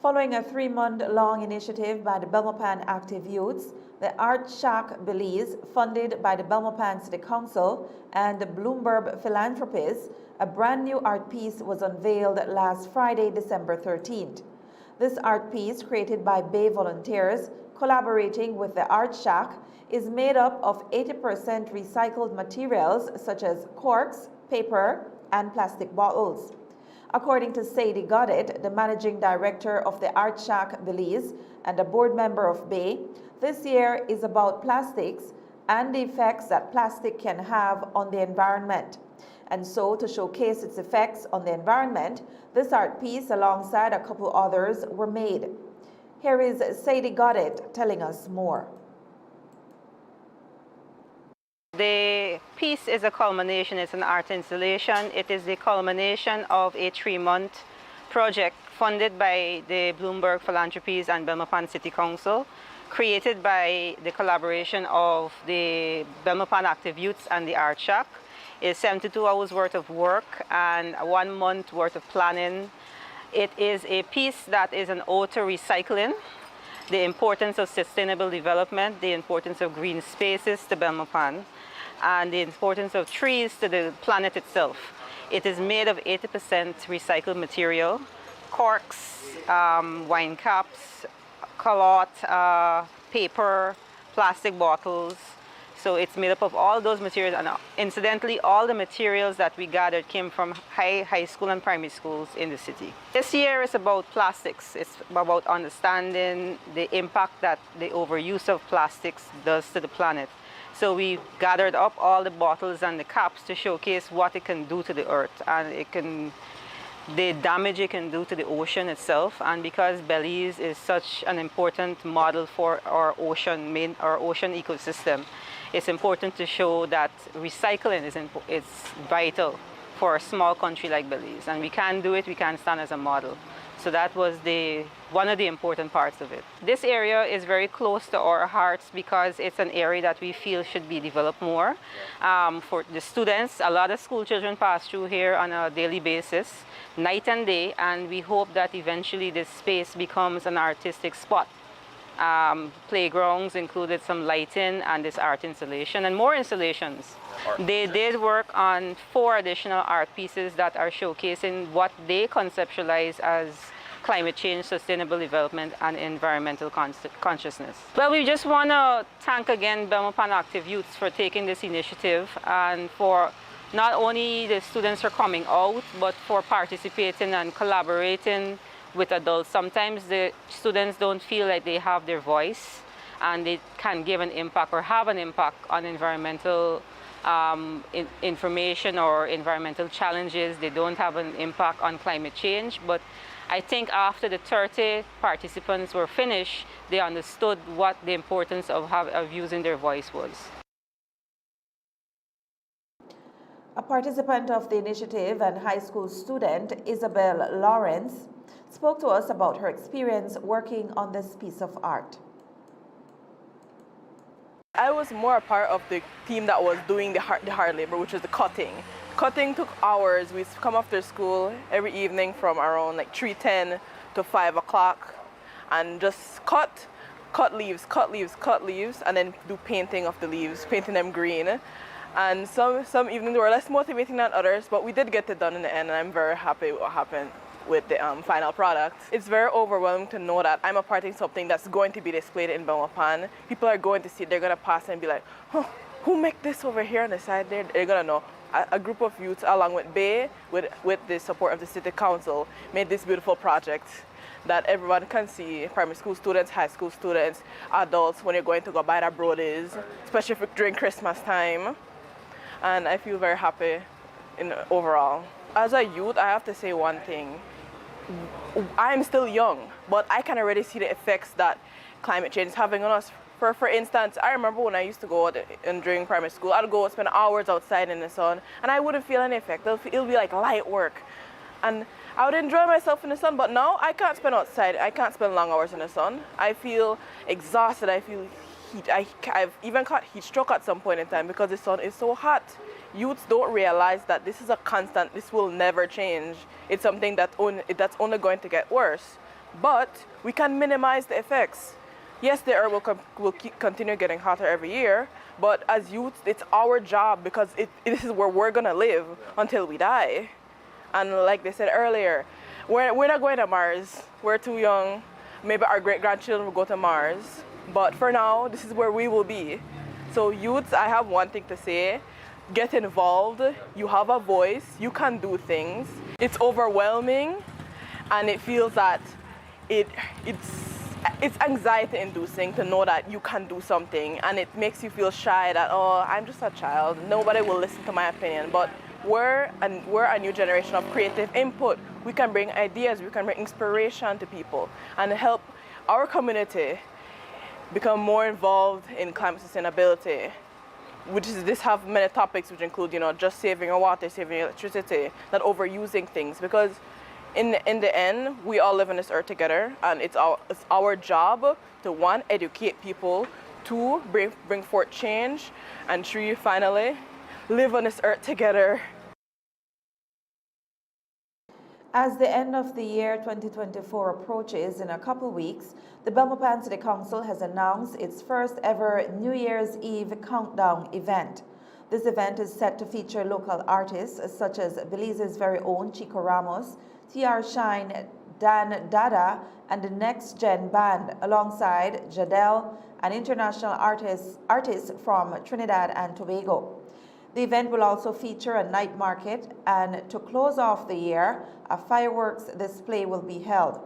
Following a 3-month-long initiative by the Belmopan Active Youths, the Art Shack Belize, funded by the Belmopan City Council and the Bloomberg Philanthropists, a brand new art piece was unveiled last Friday, December 13th. This art piece, created by Bay volunteers collaborating with the Art Shack, is made up of 80% recycled materials such as corks, paper, and plastic bottles. According to Sadie Goddard, the managing director of the Art Shack Belize and a board member of BAE, this year is about plastics and the effects that plastic can have on the environment. And so, to showcase its effects on the environment, this art piece, alongside a couple others, were made. Here is Sadie Goddard telling us more. The piece is a culmination, it's an art installation. It is the culmination of a 3-month project funded by the Bloomberg Philanthropies and Belmopan City Council, created by the collaboration of the Belmopan Active Youths and the Art Shack. It's 72 hours worth of work and 1 month worth of planning. It is a piece that is an ode to recycling, the importance of sustainable development, the importance of green spaces to Belmopan, and the importance of trees to the planet itself. It is made of 80% recycled material, corks, wine caps, cloth, paper, plastic bottles. So it's made up of all those materials, and incidentally, all the materials that we gathered came from high school and primary schools in the city. This year is about plastics. It's about understanding the impact that the overuse of plastics does to the planet. So we gathered up all the bottles and the caps to showcase what it can do to the earth, and the damage it can do to the ocean itself. And because Belize is such an important model for our ocean ecosystem, it's important to show that recycling is vital for a small country like Belize. And we can do it, we can stand as a model. So that was one of the important parts of it. This area is very close to our hearts because it's an area that we feel should be developed more. For the students, a lot of school children pass through here on a daily basis, night and day, and we hope that eventually this space becomes an artistic spot. Playgrounds included some lighting and this art installation and more installations. They did work on 4 additional art pieces that are showcasing what they conceptualize as climate change, sustainable development, and environmental consciousness. Well, we just want to thank again Belmopan Active Youths for taking this initiative, and for not only the students for coming out, but for participating and collaborating with adults. Sometimes the students don't feel like they have their voice and they can give an impact or have an impact on environmental information or environmental challenges. They don't have an impact on climate change. But I think after the 30 participants were finished, they understood what the importance of using their voice was. A participant of the initiative and high school student, Isabel Lawrence, spoke to us about her experience working on this piece of art. I was more a part of the team that was doing the hard labor, which is the cutting. Cutting took hours. We'd come after school every evening from around like 3:10 to 5 o'clock and just cut leaves, and then do painting of the leaves, painting them green. And some evenings were less motivating than others, but we did get it done in the end, and I'm very happy with what happened with the final product. It's very overwhelming to know that I'm a part of something that's going to be displayed in Belmopan. People are going to see it, they're going to pass and be like, oh, who make this over here on the side there? They're going to know. A group of youths, along with BAE, with the support of the City Council, made this beautiful project that everyone can see, primary school students, high school students, adults, when you're going to go buy their brodies, especially during Christmas time. And I feel very happy overall. As a youth, I have to say one thing. I'm still young, but I can already see the effects that climate change is having on us. For instance, I remember when I used to go out during primary school, I'd go spend hours outside in the sun, and I wouldn't feel any effect. It'll be like light work. And I would enjoy myself in the sun, but now I can't spend outside. I can't spend long hours in the sun. I feel exhausted. I feel heat. I've even caught heat stroke at some point in time because the sun is so hot. Youths don't realize that this is a constant, this will never change. It's something that's only going to get worse. But we can minimize the effects. Yes, the earth will continue getting hotter every year, but as youths, it's our job because this is where we're gonna live until we die. And like they said earlier, we're not going to Mars. We're too young. Maybe our great-grandchildren will go to Mars. But for now, this is where we will be. So youths, I have one thing to say. Get involved. You have a voice. You can do things. It's overwhelming, and it feels that it's anxiety inducing to know that you can do something, and it makes you feel shy that, oh, I'm just a child, nobody will listen to my opinion. But we're a new generation of creative input. We can bring ideas, we can bring inspiration to people and help our community become more involved in climate sustainability, this have many topics which include, just saving your water, saving your electricity, not overusing things, because in the end, we all live on this earth together, and it's our job to, one, educate people, two, bring forth change, and three, finally, live on this earth together. As the end of the year 2024 approaches in a couple weeks, the Belmopan City Council has announced its first ever New Year's Eve countdown event. This event is set to feature local artists such as Belize's very own Chico Ramos, TR Shine, Dan Dada, and the Next Gen Band, alongside Jadel and international artists from Trinidad and Tobago. The event will also feature a night market, and to close off the year, a fireworks display will be held.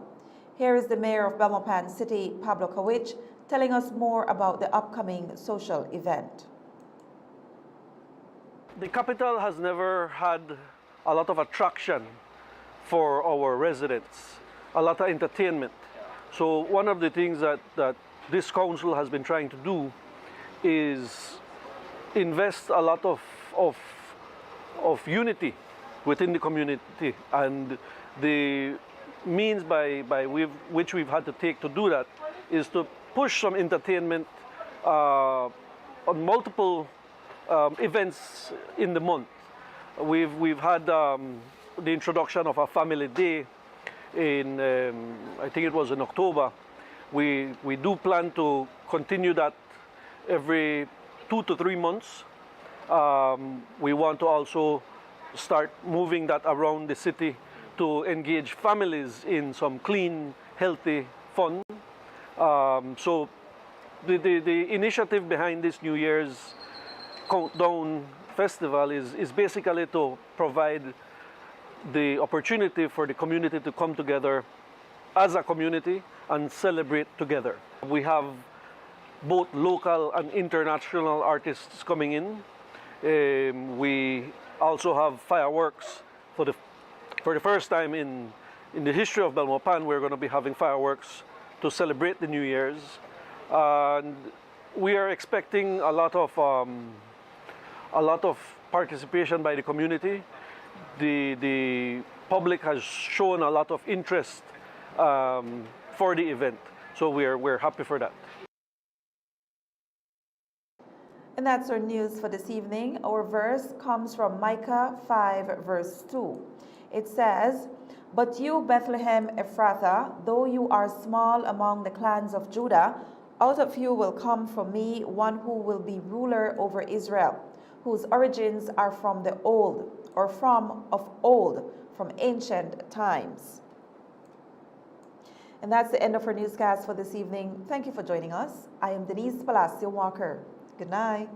Here is the Mayor of Belmopan City, Pablo Kawich, telling us more about the upcoming social event. The capital has never had a lot of attraction for our residents, a lot of entertainment. So one of the things that this council has been trying to do is invest a lot of unity within the community, and the means by which we've had to take to do that is to push some entertainment on multiple events in the month. We've had the introduction of a family day in I think it was in October. We do plan to continue that every 2 to 3 months. We want to also start moving that around the city to engage families in some clean, healthy fun. So the initiative behind this New Year's Countdown Festival is basically to provide the opportunity for the community to come together as a community and celebrate together. We have both local and international artists coming in. We also have fireworks for the first time in the history of Belmopan. We're going to be having fireworks to celebrate the New Year's, and we are expecting a lot of participation by the community. The public has shown a lot of interest for the event, so we're happy for that. And that's our news for this evening. Our verse comes from Micah 5, verse 2. It says, "But you, Bethlehem Ephrathah, though you are small among the clans of Judah, out of you will come for me one who will be ruler over Israel, whose origins are from the old, or from ancient times." And that's the end of our newscast for this evening. Thank you for joining us. I am Denise Palacio Walker. Good night.